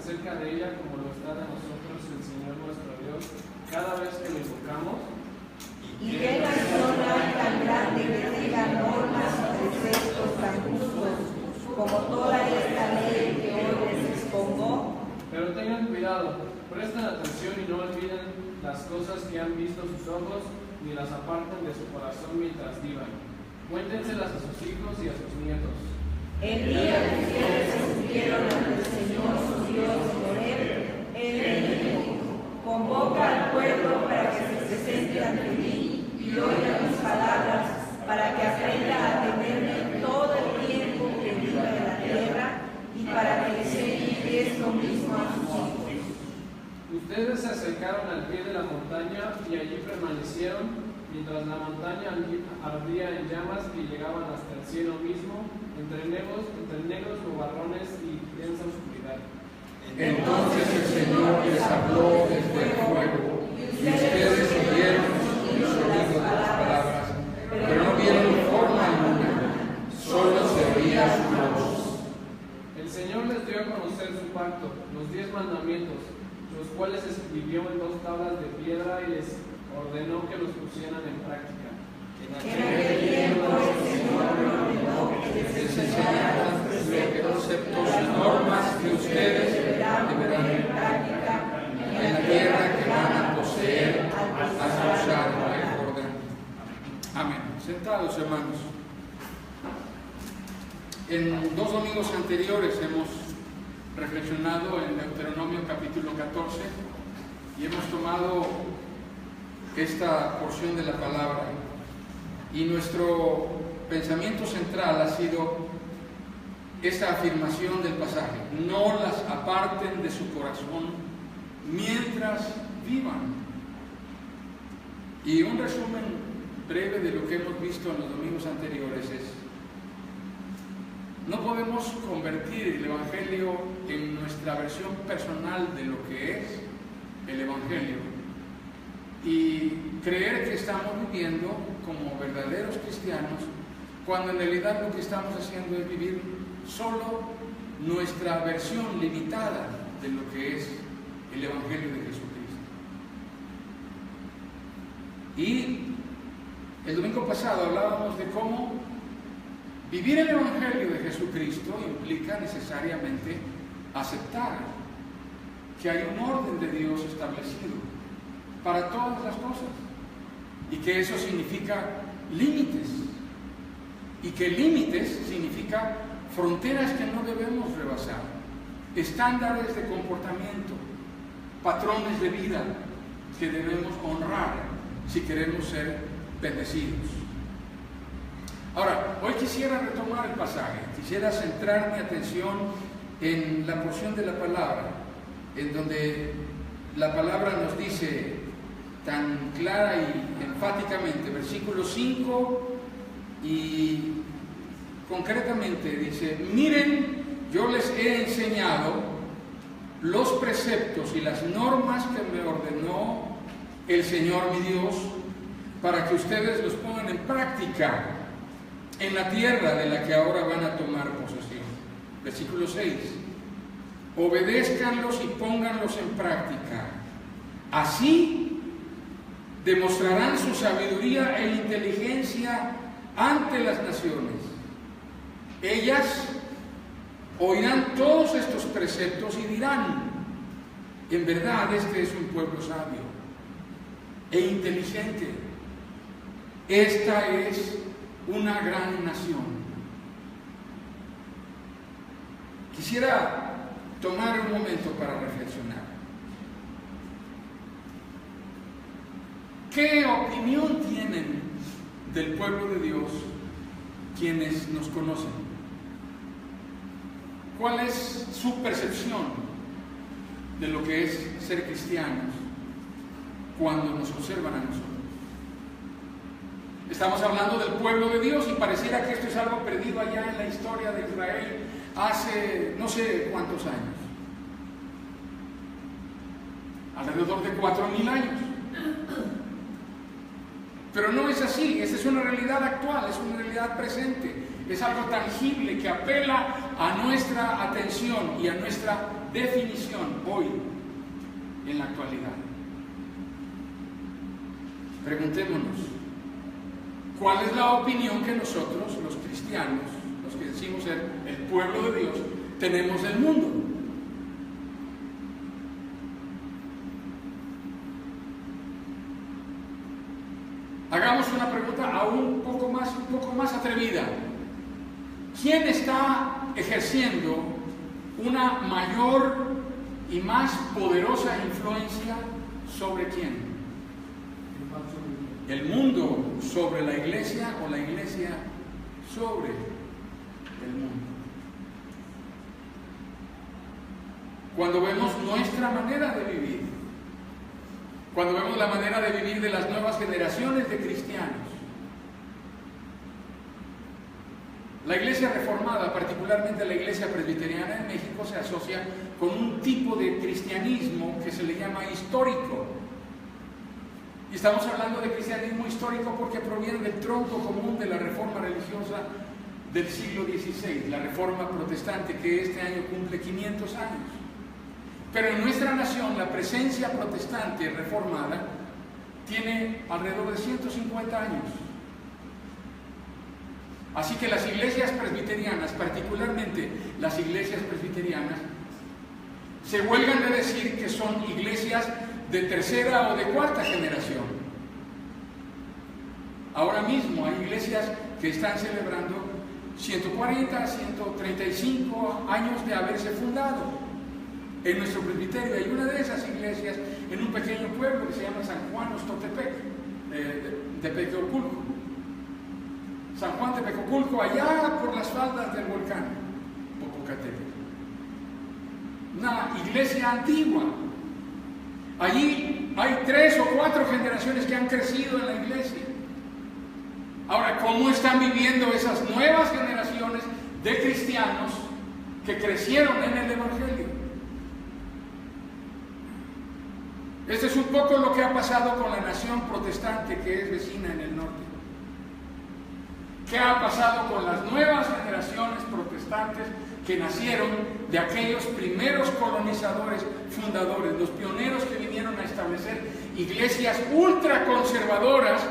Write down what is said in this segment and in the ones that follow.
cerca de ella como lo está de nosotros el Señor nuestro Dios cada vez que lo invocamos. Y qué nación hay tan grande que tenga normas y preceptos tan justos como toda esta ley que hoy les expongo. Pero tengan cuidado, presten atención y no olviden las cosas que han visto sus ojos, ni las aparten de su corazón mientras vivan. Cuéntenselas a sus hijos y a sus nietos. El día que ustedes se subieron ante el Señor su Dios por Él dijo: convoca al pueblo para que se presente ante mí y oiga mis palabras, para que aprenda a temerme todo el tiempo que viva en la tierra y para que enseñe esto mismo a sus hijos. Ustedes se acercaron al pie de la montaña y allí permanecieron, mientras la montaña ardía en llamas que llegaban hasta el cielo mismo, entre negros nubarrones y densa oscuridad. Entonces el Señor les habló desde el fuego, y ustedes oyeron el sonido de las palabras, pero no vieron forma alguna, solo se oía su voz. El Señor les dio a conocer su pacto, los 10 mandamientos, los cuales escribió en 2 tablas de piedra y les ordenó que los pusieran en práctica. En aquel tiempo el Señor ordenó que les enseñaran los preceptos y normas que ustedes deberán poner en práctica en la tierra que van a poseer al cruzar el Jordán. Amén. Sentados, hermanos. En 2 domingos anteriores hemos reflexionado en Deuteronomio capítulo 14 y hemos tomado esta porción de la palabra, y nuestro pensamiento central ha sido esta afirmación del pasaje: no las aparten de su corazón mientras vivan. Y un resumen breve de lo que hemos visto en los domingos anteriores es: no podemos convertir el Evangelio en nuestra versión personal de lo que es el Evangelio y creer que estamos viviendo como verdaderos cristianos, cuando en realidad lo que estamos haciendo es vivir solo nuestra versión limitada de lo que es el Evangelio de Jesucristo. Y el domingo pasado hablábamos de cómo vivir el Evangelio de Jesucristo implica necesariamente aceptar que hay un orden de Dios establecido para todas las cosas, y que eso significa límites, y que límites significa fronteras que no debemos rebasar, estándares de comportamiento, patrones de vida que debemos honrar si queremos ser bendecidos. Ahora, hoy quisiera retomar el pasaje, quisiera centrar mi atención en la porción de la palabra, en donde la palabra nos dice tan clara y enfáticamente, versículo 5, y concretamente dice: miren, yo les he enseñado los preceptos y las normas que me ordenó el Señor mi Dios, para que ustedes los pongan en práctica en la tierra de la que ahora van a tomar posesión. Versículo 6: obedézcanlos y pónganlos en práctica. Así demostrarán su sabiduría e inteligencia ante las naciones. Ellas oirán todos estos preceptos y dirán: en verdad este es un pueblo sabio e inteligente. Esta es una gran nación. Quisiera tomar un momento para reflexionar. ¿Qué opinión tienen del pueblo de Dios quienes nos conocen? ¿Cuál es su percepción de lo que es ser cristianos cuando nos observan a nosotros? Estamos hablando del pueblo de Dios y pareciera que esto es algo perdido allá en la historia de Israel hace no sé cuántos años, alrededor de 4,000 años. Pero no es así, esta es una realidad actual, es una realidad presente, es algo tangible que apela a nuestra atención y a nuestra definición hoy, en la actualidad. Preguntémonos, ¿cuál es la opinión que nosotros, los cristianos, los que decimos ser el pueblo de Dios, tenemos del mundo? Hagamos una pregunta aún un poco más atrevida. ¿Quién está ejerciendo una mayor y más poderosa influencia sobre quién? ¿El mundo sobre la iglesia o la iglesia sobre el mundo? Cuando vemos nuestra manera de vivir, cuando vemos la manera de vivir de las nuevas generaciones de cristianos, la iglesia reformada, particularmente la iglesia presbiteriana en México, se asocia con un tipo de cristianismo que se le llama histórico. Y estamos hablando de cristianismo histórico porque proviene del tronco común de la reforma religiosa del siglo XVI, la reforma protestante, que este año cumple 500 años. Pero en nuestra nación la presencia protestante reformada tiene alrededor de 150 años. Así que las iglesias presbiterianas, particularmente las iglesias presbiterianas, se huelgan de decir que son iglesias de tercera o de cuarta generación. Ahora mismo hay iglesias que están celebrando 140, 135 años de haberse fundado. En nuestro presbiterio hay una de esas iglesias en un pequeño pueblo que se llama San Juan Ostotepec, Tepecoculco. San Juan Tepecoculco, allá por las faldas del volcán Popocatépetl. Una iglesia antigua. Allí hay 3 o 4 generaciones que han crecido en la iglesia. Ahora, ¿cómo están viviendo esas nuevas generaciones de cristianos que crecieron en el Evangelio? Este es un poco lo que ha pasado con la nación protestante que es vecina en el norte. ¿Qué ha pasado con las nuevas generaciones protestantes que nacieron de aquellos primeros colonizadores fundadores, los pioneros que vinieron a establecer iglesias ultraconservadoras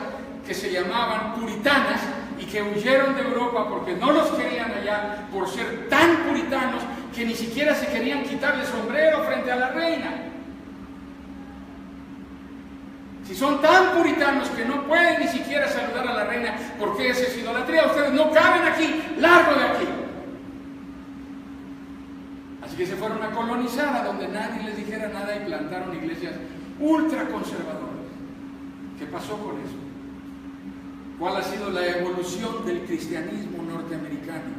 que se llamaban puritanas y que huyeron de Europa porque no los querían allá por ser tan puritanos que ni siquiera se querían quitar el sombrero frente a la reina? Si son tan puritanos que no pueden ni siquiera saludar a la reina porque esa es idolatría, ustedes no caben aquí, largo de aquí. Así que se fueron a colonizar a donde nadie les dijera nada y plantaron iglesias ultraconservadoras. ¿Qué pasó con eso? ¿Cuál ha sido la evolución del cristianismo norteamericano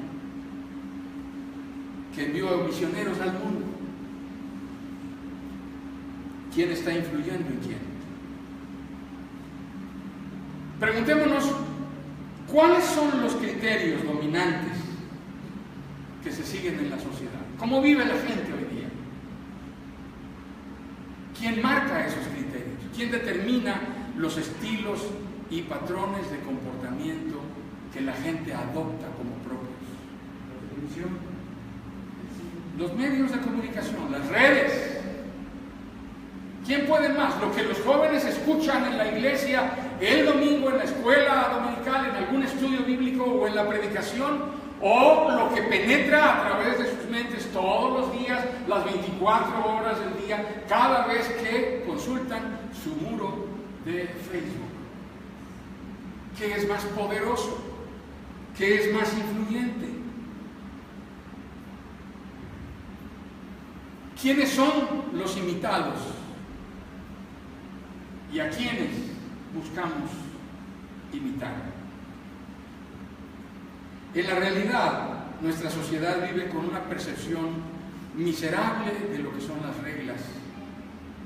que envió a misioneros al mundo? ¿Quién está influyendo en quién? Preguntémonos, ¿cuáles son los criterios dominantes que se siguen en la sociedad? ¿Cómo vive la gente hoy día? ¿Quién marca esos criterios? ¿Quién determina los estilos y patrones de comportamiento que la gente adopta como propios? La televisión, los medios de comunicación, las redes. ¿Quién puede más? ¿Lo que los jóvenes escuchan en la iglesia el domingo, en la escuela dominical, en algún estudio bíblico o en la predicación? ¿O lo que penetra a través de sus mentes todos los días, las 24 horas del día, cada vez que consultan su muro de Facebook? ¿Qué es más poderoso? ¿Qué es más influyente? ¿Quiénes son los imitados? ¿Y a quiénes buscamos imitar? En la realidad, nuestra sociedad vive con una percepción miserable de lo que son las reglas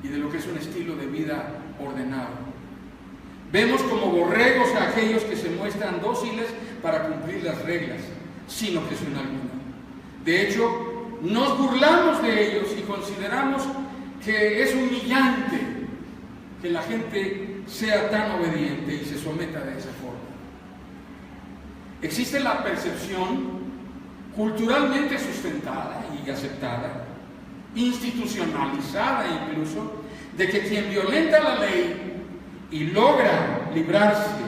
y de lo que es un estilo de vida ordenado. Vemos como borregos a aquellos que se muestran dóciles para cumplir las reglas, sin objeción alguna. De hecho, nos burlamos de ellos y consideramos que es humillante que la gente sea tan obediente y se someta de esa forma. Existe la percepción culturalmente sustentada y aceptada institucionalizada incluso, de que quien violenta la ley y logra librarse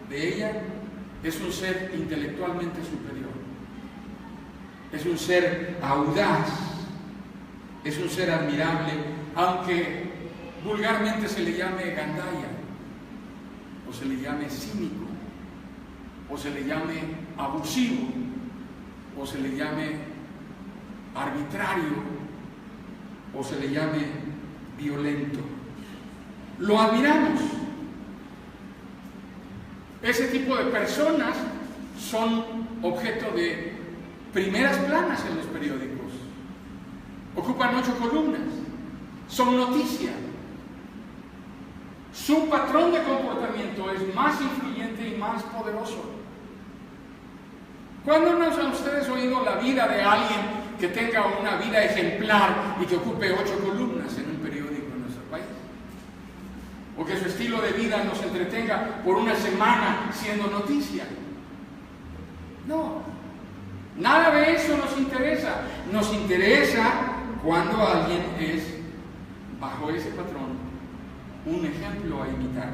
de ella es un ser intelectualmente superior, es un ser audaz, es un ser admirable, aunque vulgarmente se le llame gandaya, o se le llame cínico, o se le llame abusivo, o se le llame arbitrario, o se le llame violento. Lo admiramos. Ese tipo de personas son objeto de primeras planas en los periódicos. Ocupan 8 columnas. Son noticia. Su patrón de comportamiento es más influyente y más poderoso. ¿Cuándo no han ustedes oído la vida de alguien que tenga una vida ejemplar y que ocupe 8 columnas en un periódico en nuestro país? O que su estilo de vida nos entretenga por una semana siendo noticia. No, nada de eso nos interesa. Nos interesa cuando alguien es, bajo ese patrón, un ejemplo a imitar.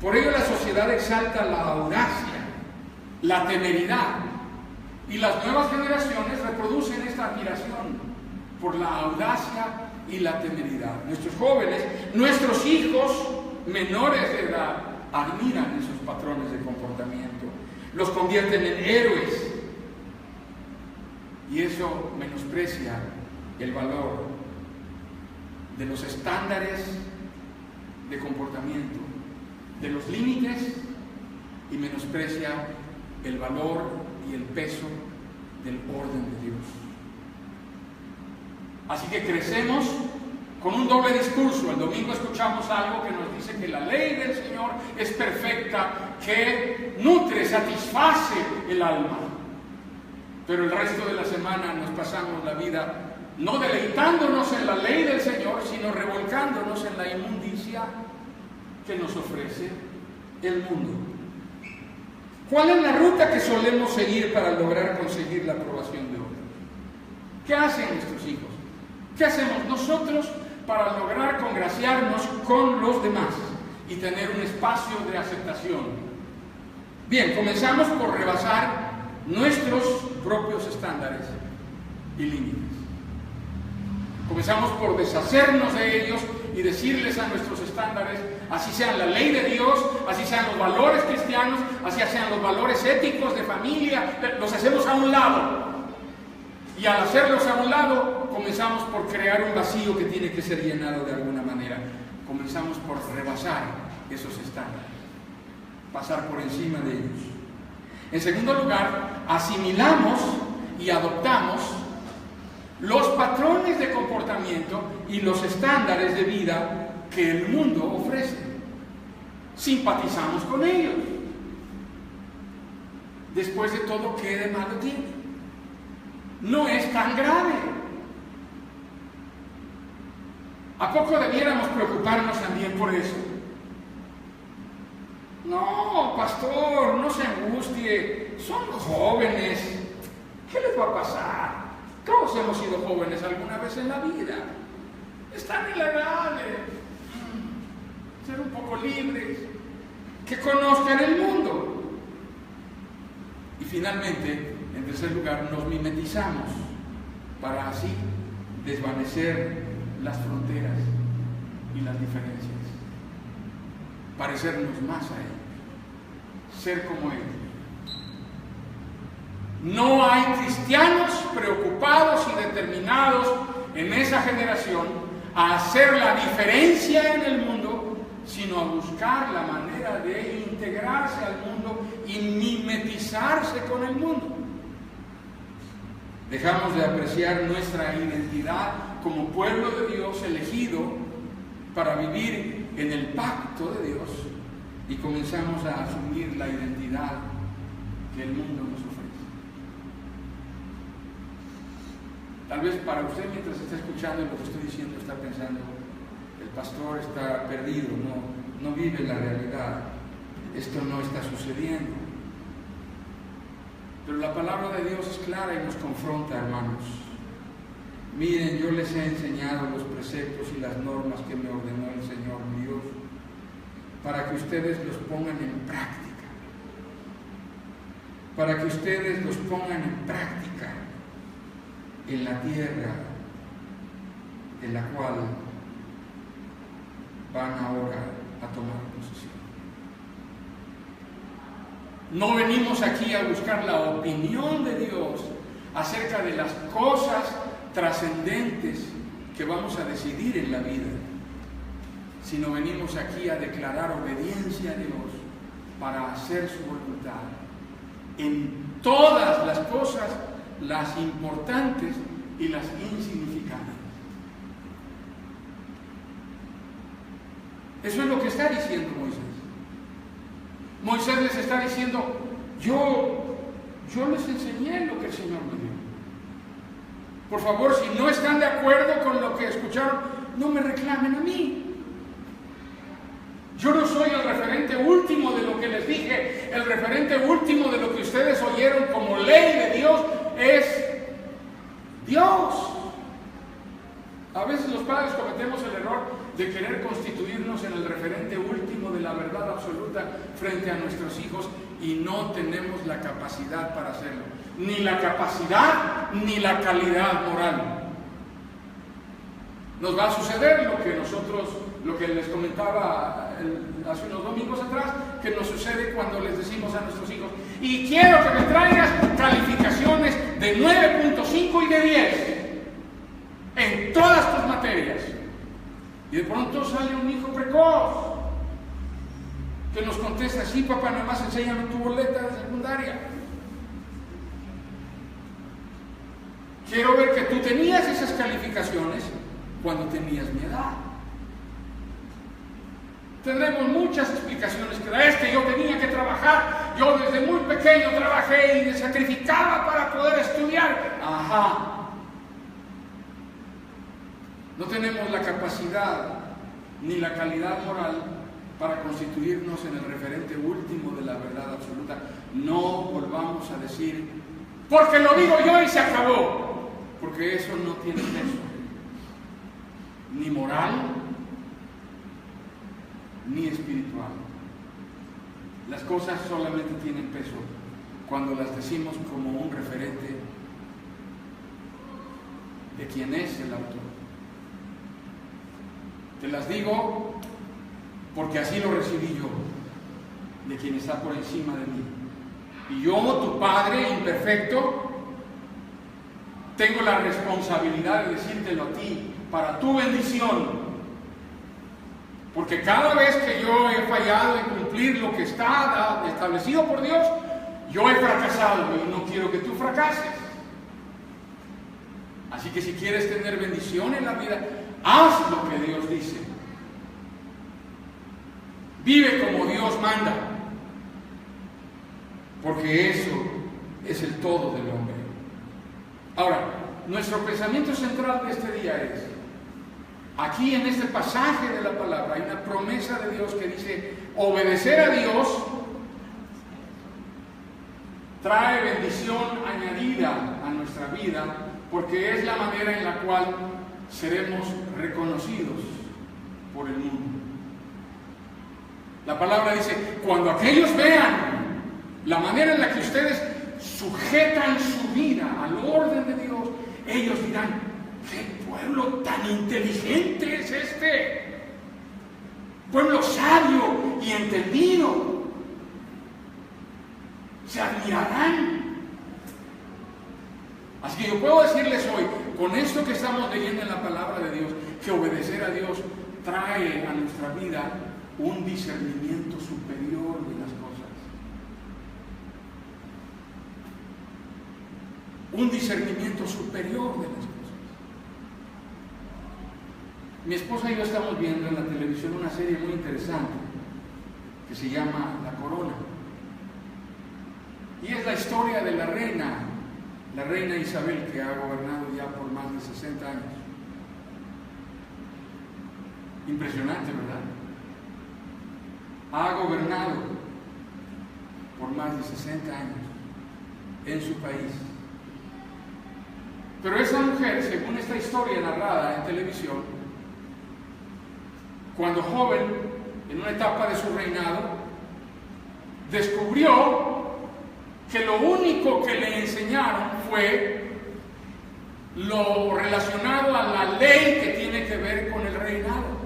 Por ello la sociedad exalta la audacia, la temeridad, y las nuevas generaciones reproducen esta admiración por la audacia y la temeridad. Nuestros jóvenes, nuestros hijos menores de edad admiran esos patrones de comportamiento, los convierten en héroes, y eso menosprecia el valor de los estándares de comportamiento, de los límites, y menosprecia el valor y el peso del orden de Dios. Así que crecemos con un doble discurso. El domingo escuchamos algo que nos dice que la ley del Señor es perfecta, que nutre, satisface el alma. Pero el resto de la semana nos pasamos la vida no deleitándonos en la ley del Señor, sino revolcándonos en la inmundicia que nos ofrece el mundo. ¿Cuál es la ruta que solemos seguir para lograr conseguir la aprobación de otros? ¿Qué hacen nuestros hijos? ¿Qué hacemos nosotros para lograr congraciarnos con los demás y tener un espacio de aceptación? Bien, comenzamos por rebasar nuestros propios estándares y límites. Comenzamos por deshacernos de ellos y decirles a nuestros estándares, así sean la ley de Dios, así sean los valores cristianos, así sean los valores éticos de familia, los hacemos a un lado. Y al hacerlos a un lado, comenzamos por crear un vacío que tiene que ser llenado de alguna manera. Comenzamos por rebasar esos estándares, pasar por encima de ellos. En segundo lugar, asimilamos y adoptamos los patrones de comportamiento y los estándares de vida que el mundo ofrece. Simpatizamos con ellos. Después de todo, ¿qué de malo tiene? No es tan grave. ¿A poco debiéramos preocuparnos también por eso? No, pastor, no se angustie. Son jóvenes. ¿Qué les va a pasar? Todos hemos sido jóvenes alguna vez en la vida. Están en la edad de ser un poco libres, que conozcan el mundo. Y finalmente, en tercer lugar, nos mimetizamos para así desvanecer las fronteras y las diferencias, parecernos más a ellos, ser como ellos. No hay cristianos preocupados y determinados en esa generación a hacer la diferencia en el mundo, sino a buscar la manera de integrarse al mundo y mimetizarse con el mundo. Dejamos de apreciar nuestra identidad como pueblo de Dios elegido para vivir en el pacto de Dios y comenzamos a asumir la identidad que el mundo nos ofrece. Tal vez para usted, mientras está escuchando lo que estoy diciendo, está pensando, el pastor está perdido, no vive la realidad, esto no está sucediendo. Pero la palabra de Dios es clara y nos confronta, hermanos. Miren, yo les he enseñado los preceptos y las normas que me ordenó el Señor mi Dios, para que ustedes los pongan en práctica, para que ustedes los pongan en práctica en la tierra en la cual van ahora a tomar posesión. No venimos aquí a buscar la opinión de Dios acerca de las cosas trascendentes que vamos a decidir en la vida, sino venimos aquí a declarar obediencia a Dios para hacer su voluntad en todas las cosas, las importantes y las insignificantes. Eso es lo que está diciendo Moisés. Moisés les está diciendo, yo les enseñé lo que el Señor me dio. Por favor, si no están de acuerdo con lo que escucharon, no me reclamen a mí. Yo no soy el referente último de lo que les dije. El referente último de lo que ustedes oyeron como ley de Dios es Dios. A veces los padres cometemos el error de querer constituirnos en el referente último de la verdad absoluta frente a nuestros hijos y no tenemos la capacidad para hacerlo. Ni la capacidad ni la calidad moral. Nos va a suceder lo que les comentaba hace unos domingos atrás, que nos sucede cuando les decimos a nuestros hijos, y quiero que me traigas calificaciones de 9.5 y de 10 en todas tus materias. Y de pronto sale un hijo precoz que nos contesta, sí papá, nada más enséñame tu boleta de secundaria. Quiero ver que tú tenías esas calificaciones cuando tenías mi edad. Tendremos muchas explicaciones, que es que yo tenía que trabajar, yo desde muy pequeño trabajé y me sacrificaba para poder estudiar. Ajá. No tenemos la capacidad ni la calidad moral para constituirnos en el referente último de la verdad absoluta. No volvamos a decir, porque lo digo yo y se acabó, porque eso no tiene peso, ni moral, ni espiritual. Las cosas solamente tienen peso cuando las decimos como un referente de quien es el autor. Te las digo porque así lo recibí yo, de quien está por encima de mí. Y yo, tu padre imperfecto, tengo la responsabilidad de decírtelo a ti, para tu bendición. Porque cada vez que yo he fallado en cumplir lo que está establecido por Dios, yo he fracasado y no quiero que tú fracases. Así que si quieres tener bendición en la vida, haz lo que Dios dice. Vive como Dios manda. Porque eso es el todo del hombre. Ahora, nuestro pensamiento central de este día es, aquí en este pasaje de la palabra hay una promesa de Dios que dice, obedecer a Dios trae bendición añadida a nuestra vida, porque es la manera en la cual seremos reconocidos por el mundo. La palabra dice, cuando aquellos vean la manera en la que ustedes sujetan su vida al orden de Dios, ellos dirán, ¿qué pueblo tan inteligente es este? Pueblo sabio y entendido. Se admirarán. Así que yo puedo decirles hoy, con esto que estamos leyendo en la palabra de Dios, que obedecer a Dios trae a nuestra vida un discernimiento superior de las cosas. Un discernimiento superior de las cosas. Mi esposa y yo estamos viendo en la televisión una serie muy interesante que se llama La Corona. Y es la historia de la reina Isabel, que ha gobernado ya por más de 60 años. Impresionante, ¿verdad? Ha gobernado por más de 60 años en su país. Pero esa mujer, según esta historia narrada en televisión, cuando joven, en una etapa de su reinado, descubrió que lo único que le enseñaron fue lo relacionado a la ley que tiene que ver con el reinado.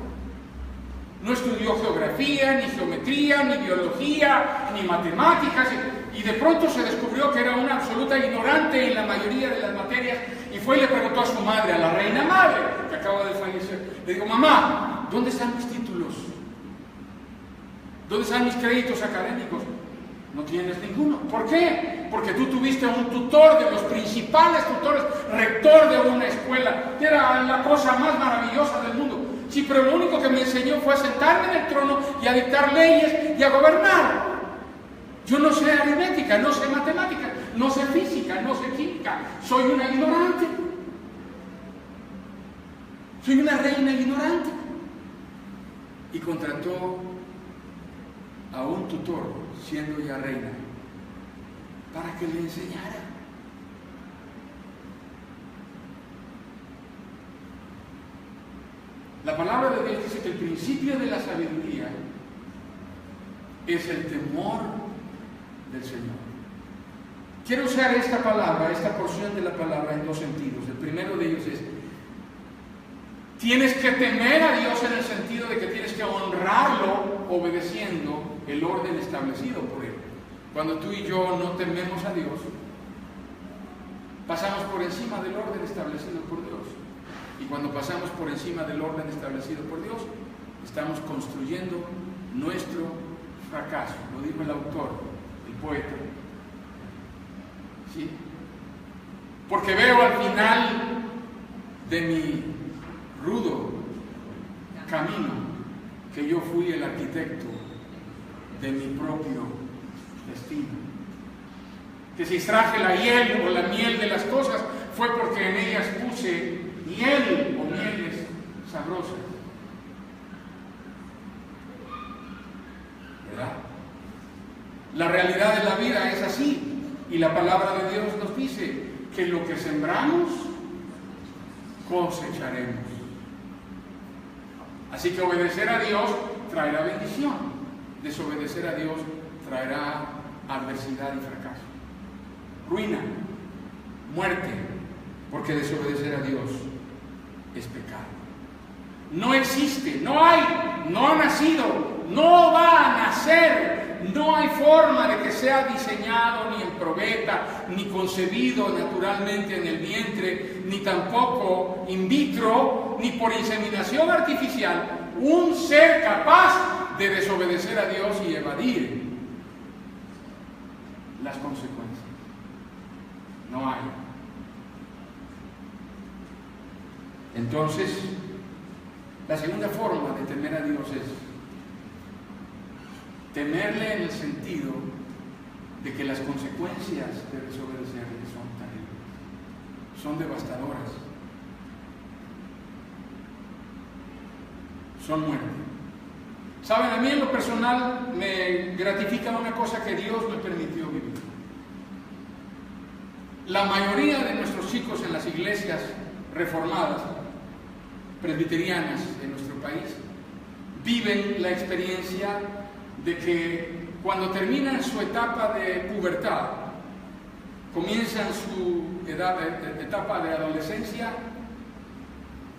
No estudió geografía, ni geometría, ni biología, ni matemáticas, y de pronto se descubrió que era una absoluta ignorante en la mayoría de las materias, y fue y le preguntó a su madre, a la reina madre, que acaba de fallecer, le dijo: mamá, ¿dónde están mis títulos? ¿Dónde están mis créditos académicos? No tienes ninguno. ¿Por qué? Porque tú tuviste un tutor, de los principales tutores, rector de una escuela, que era la cosa más maravillosa del mundo. Sí, pero lo único que me enseñó fue a sentarme en el trono y a dictar leyes y a gobernar. Yo no sé aritmética, no sé matemáticas, no sé física, no sé química. Soy una ignorante. Soy una reina ignorante. Y contrató a un tutor, siendo ya reina, para que le enseñara. La palabra de Dios dice que el principio de la sabiduría es el temor del Señor. Quiero usar esta palabra, esta porción de la palabra, en dos sentidos. El primero de ellos es: tienes que temer a Dios, en el sentido de que tienes que honrarlo obedeciendo el orden establecido por Él. Cuando tú y yo no tememos a Dios, pasamos por encima del orden establecido por Dios. Y cuando pasamos por encima del orden establecido por Dios, estamos construyendo nuestro fracaso. Lo dijo el autor, el poeta. ¿Sí? Porque veo al final de mi rudo camino que yo fui el arquitecto de mi propio destino. Que si extraje la hiel o la miel de las cosas, fue porque en ellas puse miel o mieles sabrosas. ¿Verdad? La realidad de la vida es así, y la palabra de Dios nos dice que lo que sembramos, cosecharemos. Así que obedecer a Dios traerá bendición, desobedecer a Dios traerá adversidad y fracaso, ruina, muerte, porque desobedecer a Dios es pecado. No existe, no hay, no ha nacido, no va a nacer, no hay forma de que sea diseñado ni en probeta, ni concebido naturalmente en el vientre, ni tampoco in vitro, ni por inseminación artificial, un ser capaz de desobedecer a Dios y evadir las consecuencias. No hay. Entonces, la segunda forma de temer a Dios es temerle en el sentido de que las consecuencias de desobedecerle son terribles, son devastadoras, son muerte. Saben, a mí en lo personal me gratifica una cosa que Dios me permitió vivir. La mayoría de nuestros chicos en las iglesias reformadas, presbiterianas en nuestro país, viven la experiencia de que cuando terminan su etapa de pubertad, comienzan su etapa de adolescencia,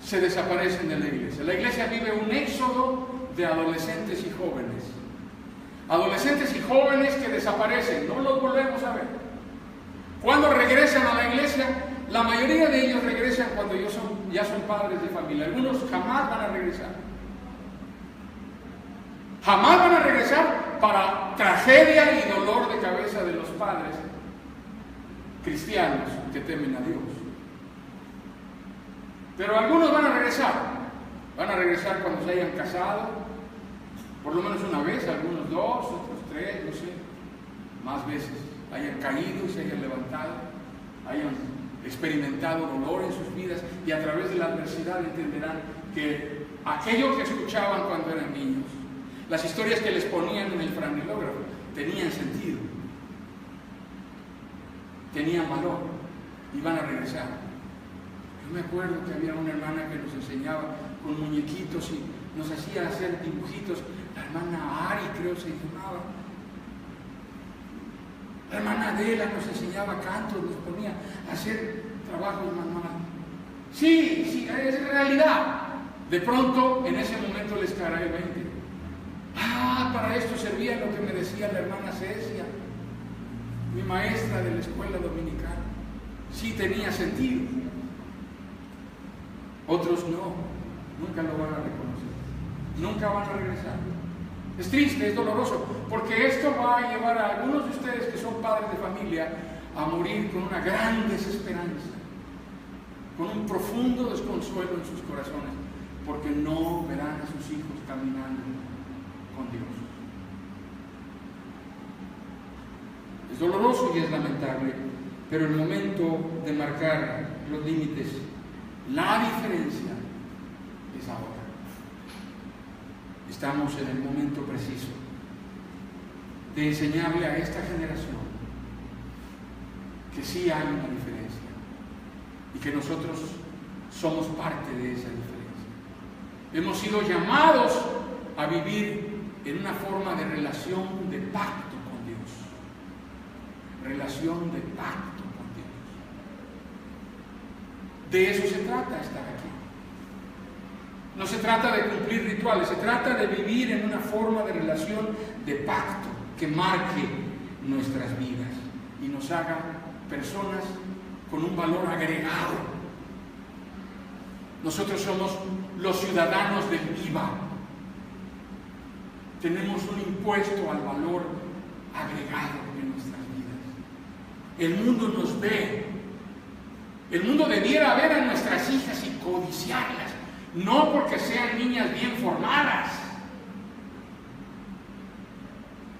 se desaparecen de la iglesia. La iglesia vive un éxodo de adolescentes y jóvenes. Adolescentes y jóvenes que desaparecen, no los volvemos a ver. Cuando regresan a la iglesia, la mayoría de ellos regresan cuando ya son padres de familia. Algunos jamás van a regresar. Jamás van a regresar, para tragedia y dolor de cabeza de los padres cristianos que temen a Dios. Pero algunos van a regresar cuando se hayan casado, por lo menos una vez, algunos 2, otros 3, no sé, más veces, hayan caído y se hayan levantado, hayan experimentado dolor en sus vidas, y a través de la adversidad entenderán que aquello que escuchaban cuando eran niños, las historias que les ponían en el franelógrafo, tenían sentido, tenían valor, y van a regresar. Yo me acuerdo que había una hermana que nos enseñaba con muñequitos y nos hacía hacer dibujitos. La hermana Ari, creo se llamaba. La hermana Adela nos enseñaba cantos, nos ponía a hacer trabajos manuales. Sí, es realidad. De pronto, en ese momento les caerá el 20. Para esto servía lo que me decía la hermana Cecia, mi maestra de la escuela dominical. Sí tenía sentido. Otros no, nunca lo van a reconocer, nunca van a regresar. Es triste, es doloroso, porque esto va a llevar a algunos de ustedes que son padres de familia a morir con una gran desesperanza, con un profundo desconsuelo en sus corazones, porque no verán a sus hijos caminando con Dios. Es doloroso y es lamentable, pero el momento de marcar los límites, la diferencia, es ahora. Estamos en el momento preciso de enseñarle a esta generación que sí hay una diferencia y que nosotros somos parte de esa diferencia. Hemos sido llamados a vivir en una forma de relación de pacto con Dios. Relación de pacto con Dios. De eso se trata estar aquí. No se trata de cumplir rituales, se trata de vivir en una forma de relación de pacto que marque nuestras vidas y nos haga personas con un valor agregado. Nosotros somos los ciudadanos del IVA. Tenemos un impuesto al valor agregado en nuestras vidas. El mundo nos ve. El mundo debiera ver a nuestras hijas y codiciarlas. No porque sean niñas bien formadas,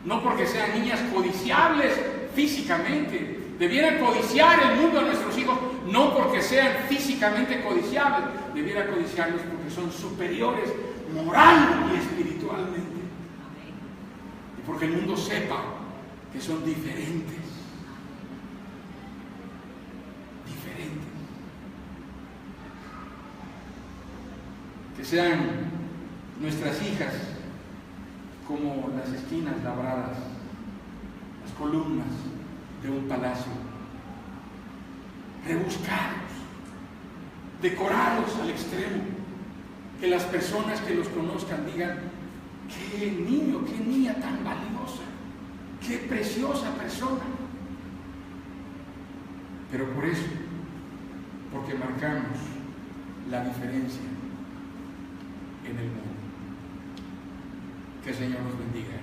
no porque sean niñas codiciables físicamente. Debiera codiciar el mundo a nuestros hijos, no porque sean físicamente codiciables, debiera codiciarlos porque son superiores moral y espiritualmente. Y porque el mundo sepa que son diferentes. Que sean nuestras hijas como las esquinas labradas, las columnas de un palacio, rebuscados, decorados al extremo, que las personas que los conozcan digan: qué niño, qué niña tan valiosa, qué preciosa persona. Pero por eso, porque marcamos la diferencia en el mundo. Que el Señor nos bendiga.